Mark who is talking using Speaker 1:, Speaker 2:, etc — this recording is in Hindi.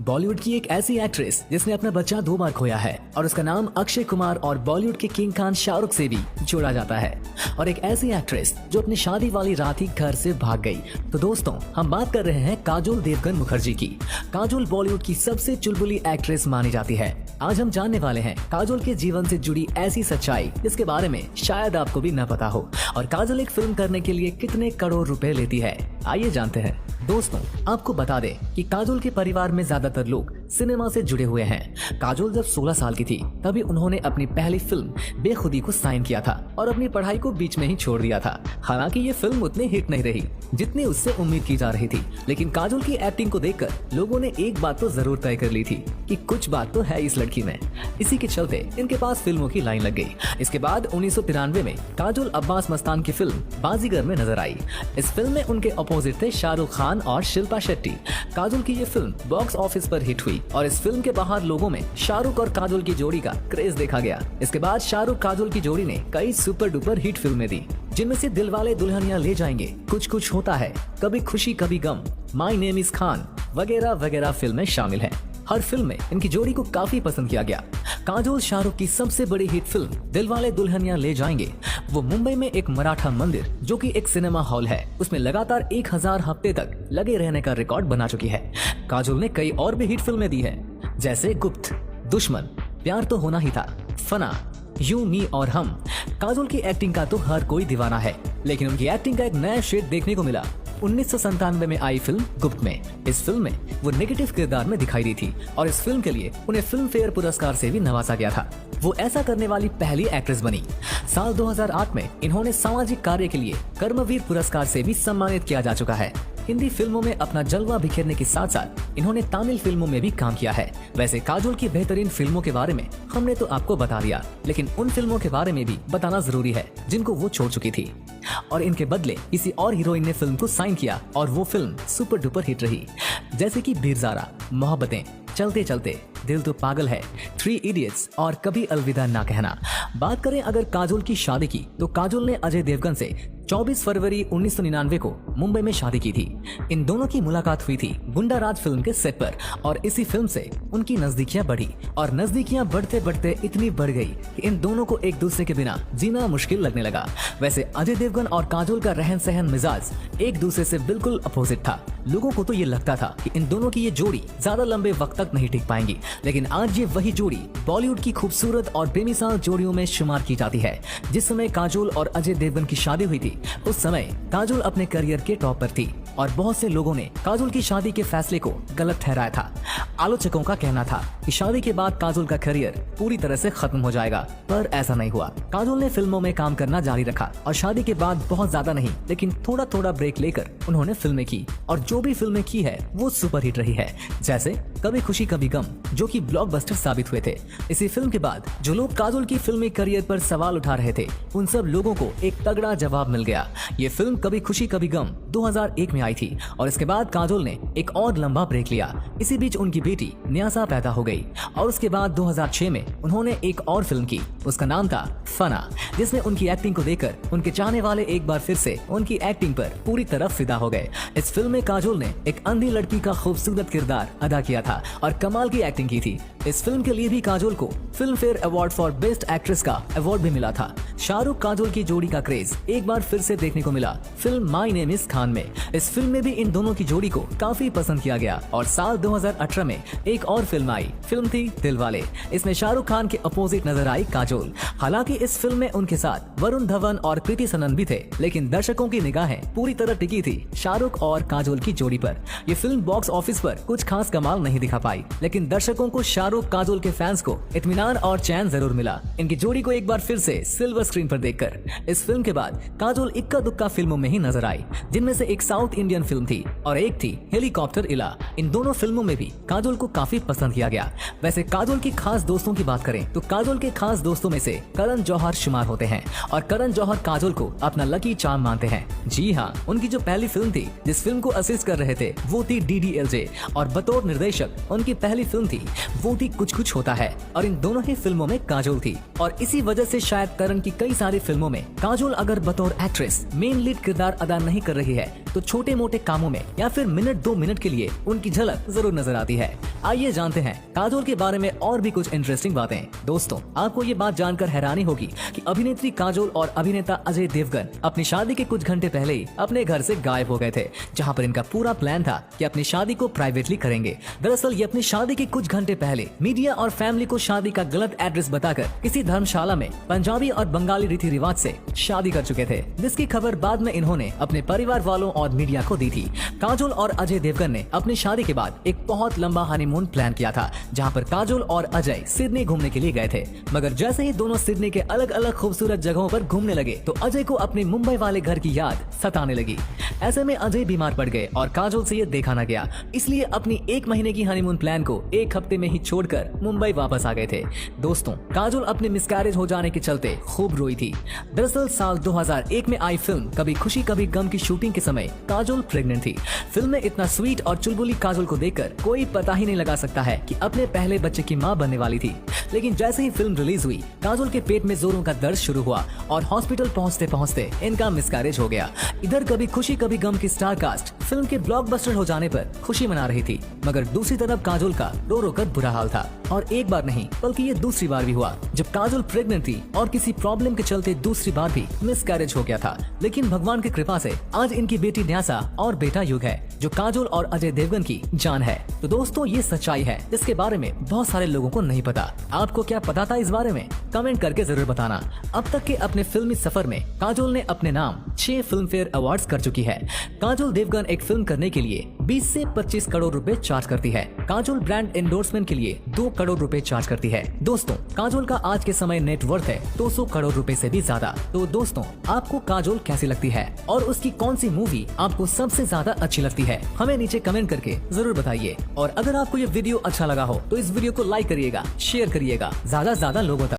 Speaker 1: बॉलीवुड की एक ऐसी एक्ट्रेस जिसने अपना बच्चा 2 बार खोया है और उसका नाम अक्षय कुमार और बॉलीवुड के किंग खान शाहरुख से भी जोड़ा जाता है। और एक ऐसी एक्ट्रेस जो अपनी शादी वाली रात ही घर से भाग गई। तो दोस्तों, हम बात कर रहे हैं काजोल देवगन मुखर्जी की। काजोल बॉलीवुड की सबसे चुलबुली एक्ट्रेस मानी जाती है। आज हम जानने वाले हैं काजोल के जीवन से जुड़ी ऐसी सच्चाई जिसके बारे में शायद आपको भी न पता हो, और काजोल एक फिल्म करने के लिए कितने करोड़ रुपए लेती है। आइए जानते हैं। दोस्तों, आपको बता दें कि काजोल के परिवार में ज्यादातर लोग सिनेमा से जुड़े हुए हैं। काजोल जब 16 साल की थी तभी उन्होंने अपनी पहली फिल्म बेखुदी को साइन किया था और अपनी पढ़ाई को बीच में ही छोड़ दिया था। हालांकि ये फिल्म उतनी हिट नहीं रही जितनी उससे उम्मीद की जा रही थी, लेकिन काजोल की एक्टिंग को देखकर लोगों ने एक बात तो जरूर तय कर ली थी कि कुछ बात तो है इस लड़की में। इसी के चलते इनके पास फिल्मों की लाइन लग गई। इसके बाद 1993 में काजोल अब्बास मस्तान की फिल्म बाजीगर में नजर आई। इस फिल्म में उनके अपोजिट थे शाहरुख खान और शिल्पा शेट्टी। काजोल की ये फिल्म बॉक्स ऑफिस पर हिट हुई और इस फिल्म के बाहर लोगों में शाहरुख और काजोल की जोड़ी का क्रेज देखा गया। इसके बाद शाहरुख काजोल की जोड़ी ने कई सुपर डुपर हिट फिल्में दी, जिनमें से दिलवाले दुल्हनिया ले जाएंगे, कुछ कुछ होता है, कभी खुशी कभी गम, माय नेम इज खान वगैरह वगैरह फिल्में शामिल हैं। हर फिल्म में इनकी जोड़ी को काफी पसंद किया गया। काजोल शाहरुख की सबसे बड़ी हिट फिल्म दिलवाले दुल्हनिया ले जाएंगे वो मुंबई में एक मराठा मंदिर जो कि एक सिनेमा हॉल है, उसमें लगातार 1000 हफ्ते तक लगे रहने का रिकॉर्ड बना चुकी है। काजोल ने कई और भी हिट फिल्में दी हैं, जैसे गुप्त, दुश्मन, प्यार तो होना ही था, फना, यू मी और हम। काजोल की एक्टिंग का तो हर कोई दीवाना है, लेकिन उनकी एक्टिंग का एक नया शेड देखने को मिला 1997 में आई फिल्म गुप्त में। इस फिल्म में वो नेगेटिव किरदार में दिखाई दी थी और इस फिल्म के लिए उन्हें फिल्म फेयर पुरस्कार से भी नवाजा गया था। वो ऐसा करने वाली पहली एक्ट्रेस बनी। साल 2008 में इन्होंने सामाजिक कार्य के लिए कर्मवीर पुरस्कार से भी सम्मानित किया जा चुका है। हिंदी फिल्मों में अपना जलवा बिखेरने के साथ साथ इन्होंने तमिल फिल्मों में भी काम किया है। वैसे काजोल की बेहतरीन फिल्मों के बारे में हमने तो आपको बता दिया, लेकिन उन फिल्मों के बारे में भी बताना जरूरी है जिनको वो छोड़ चुकी थी और इनके बदले किसी और हीरोइन ने फिल्म को साइन किया और वो फिल्म सुपर डुपर हिट रही, जैसे कि बीरज़ारा, मोहब्बतें, चलते चलते, दिल तो पागल है, 3 इडियट्स और कभी अलविदा ना कहना। बात करें अगर काजोल की शादी की, तो काजोल ने अजय देवगन से 24 फरवरी 1999 को मुंबई में शादी की थी। इन दोनों की मुलाकात हुई थी गुंडा राज फिल्म के सेट पर और इसी फिल्म से उनकी नजदीकियां बढ़ी और नजदीकियां बढ़ते बढ़ते इतनी बढ़ गई कि इन दोनों को एक दूसरे के बिना जीना मुश्किल लगने लगा। वैसे अजय देवगन और काजोल का रहन सहन मिजाज एक दूसरे से बिल्कुल अपोजिट था। लोगों को तो ये लगता था कि इन दोनों की ये जोड़ी ज्यादा लंबे वक्त तक नहीं टिक पाएंगी, लेकिन आज ये वही जोड़ी बॉलीवुड की खूबसूरत और बेमिसाल जोड़ियों में शुमार की जाती है। जिस समय काजोल और अजय देवगन की शादी हुई थी उस समय काजोल अपने करियर के टॉप पर थी और बहुत से लोगों ने काजोल की शादी के फैसले को गलत ठहराया था। आलोचकों का कहना था कि शादी के बाद काजोल का करियर पूरी तरह से खत्म हो जाएगा, पर ऐसा नहीं हुआ। काजोल ने फिल्मों में काम करना जारी रखा और शादी के बाद बहुत ज्यादा नहीं लेकिन थोड़ा थोड़ा ब्रेक लेकर उन्होंने फिल्में की और जो भी फिल्में की है वो सुपर हिट रही है, जैसे कभी खुशी कभी गम, जो कि ब्लॉकबस्टर साबित हुए थे। इसी फिल्म के बाद जो लोग काजोल की फिल्मी करियर पर सवाल उठा रहे थे उन सब लोगों को एक तगड़ा जवाब मिल गया। ये फिल्म कभी खुशी कभी गम 2001 में आई थी और इसके बाद काजोल ने एक और लंबा ब्रेक लिया। इसी बीच उनकी बेटी न्यासा पैदा हो गई और उसके बाद 2006 में उन्होंने एक और फिल्म की, उसका नाम था फना, जिसमें उनकी एक्टिंग को देखकर उनके चाहने वाले एक बार फिर से उनकी एक्टिंग पर पूरी तरह फिदा हो गए। इस फिल्म में काजोल ने एक अंधी लड़की का खूबसूरत किरदार अदा किया था और कमाल की एक्टिंग की थी। इस फिल्म के लिए भी काजोल को film fair award for best actress का अवार्ड भी मिला था। शाहरुख काजोल की जोड़ी का क्रेज एक बार फिर से देखने को मिला film my name is Khan में। इस फिल्म में भी इन दोनों की जोड़ी को काफी पसंद किया गया और साल 2018 में एक और फिल्म आई, फिल्म थी दिलवाले। इसमें शाहरुख खान के अपोजिट नजर आई काजोल। हालांकि इस फिल्म में उनके साथ वरुण धवन और कृति सनन भी थे, लेकिन दर्शकों की निगाहें पूरी तरह टिकी थी शाहरुख और काजोल की जोड़ी पर। ये फिल्म बॉक्स ऑफिस पर कुछ खास कमाल नहीं दिखा पाई, लेकिन दर्शकों को शाहरुख काजोल के फैंस को इत्मीनान और चैन जरूर मिला इनकी जोड़ी को एक बार फिर से सिल्वर स्क्रीन पर देखकर। इस फिल्म के बाद काजोल इक्का दुक्का फिल्मों में ही नजर आई, जिनमें से एक साउथ इंडियन फिल्म थी और एक थी हेलीकॉप्टर इला। इन दोनों फिल्मों में भी काजोल को काफी पसंद किया गया। वैसे काजोल की खास दोस्तों की बात करें तो काजोल के खास दोस्तों में से करण जौहर शुमार होते हैं और करण जौहर काजोल को अपना लकी चार्म मानते हैं। जी हाँ, उनकी जो पहली फिल्म थी जिस फिल्म को असिस्ट कर रहे थे वो थी DDLJ और बतौर निर्देशक उनकी पहली फिल्म थी वो थी कुछ कुछ होता है और इन दोनों ही फिल्मों में काजोल थी और इसी वजह से शायद करण की कई सारी फिल्मों में काजोल अगर बतौर एक्ट्रेस मेन लीड किरदार अदा नहीं कर रही है तो छोटे मोटे कामों में या फिर मिनट 2 मिनट के लिए उनकी झलक जरूर नजर आती है। आइए जानते हैं काजोल के बारे में और भी कुछ इंटरेस्टिंग बातें। दोस्तों, आपको ये बात जानकर हैरानी होगी कि अभिनेत्री काजोल और अभिनेता अजय देवगन अपनी शादी के कुछ घंटे पहले ही अपने घर से गायब हो गए थे, जहां पर इनका पूरा प्लान था कि अपनी शादी को प्राइवेटली करेंगे। दरअसल ये अपनी शादी के कुछ घंटे पहले मीडिया और फैमिली को शादी का गलत एड्रेस बताकर किसी धर्मशाला में पंजाबी और बंगाली रीति रिवाज से शादी कर चुके थे, जिसकी खबर बाद में इन्होंने अपने परिवार वालों और मीडिया को दी थी। काजोल और अजय देवगन ने अपनी शादी के बाद एक बहुत लंबा हनीमून प्लान किया था, जहां पर काजोल और अजय सिडनी घूमने के लिए गए थे। मगर जैसे ही दोनों सिडनी के अलग अलग खूबसूरत जगहों पर घूमने लगे तो अजय को अपने मुंबई वाले घर की याद सताने लगी। ऐसे में अजय बीमार पड़ गए और काजोल से ये देखा न गया, इसलिए अपनी 1 महीने की हनीमून प्लान को 1 हफ्ते में ही छोड़कर मुंबई वापस आ गए थे। दोस्तों, काजोल अपने मिसकैरेज हो जाने के चलते खूब रोई थी। दरअसल साल 2001 में आई फिल्म कभी खुशी कभी गम की शूटिंग के समय काजोल प्रेग्नेंट थी। फिल्म में इतना स्वीट और चुलबुली काजोल को देखकर कोई पता ही नहीं लगा सकता है कि अपने पहले बच्चे की मां बनने वाली थी। लेकिन जैसे ही फिल्म रिलीज हुई, काजोल के पेट में जोरों का दर्द शुरू हुआ और हॉस्पिटल पहुंचते पहुंचते इनका मिसकैरेज हो गया। इधर कभी खुशी कभी गम की स्टार कास्ट फिल्म के ब्लॉकबस्टर हो जाने पर खुशी मना रही थी, मगर दूसरी तरफ काजोल का रो रो कर बुरा हाल था। और एक बार नहीं बल्कि ये दूसरी बार भी हुआ जब काजोल प्रेग्नेंट थी और किसी प्रॉब्लम के चलते दूसरी बार भी मिसकैरेज हो गया था। लेकिन भगवान की कृपा से आज इनकी बेटी न्यासा और बेटा युग है, जो काजोल और अजय देवगन की जान है। तो दोस्तों, ये सच्चाई है जिसके बारे में बहुत सारे लोगों को नहीं पता। आपको क्या पता था इस बारे में? कमेंट करके जरूर बताना। अब तक के अपने फिल्मी सफर में काजोल ने अपने नाम 6 फिल्म फेयर अवार्ड्स कर चुकी है। काजोल देवगन एक फिल्म करने के लिए 20 से 25 करोड़ रुपए चार्ज करती है। काजोल ब्रांड एंडोर्समेंट के लिए 2 करोड़ रुपए चार्ज करती है। दोस्तों, काजोल का आज के समय नेटवर्थ है 200 करोड़ रुपए से भी ज्यादा। तो दोस्तों, आपको काजोल कैसी लगती है और उसकी कौन सी मूवी आपको सबसे ज्यादा अच्छी लगती है? हमें नीचे कमेंट करके जरूर बताइए। और अगर आपको ये वीडियो अच्छा लगा हो तो इस वीडियो को लाइक करिएगा, शेयर करिएगा ज्यादा से ज्यादा लोगों तक।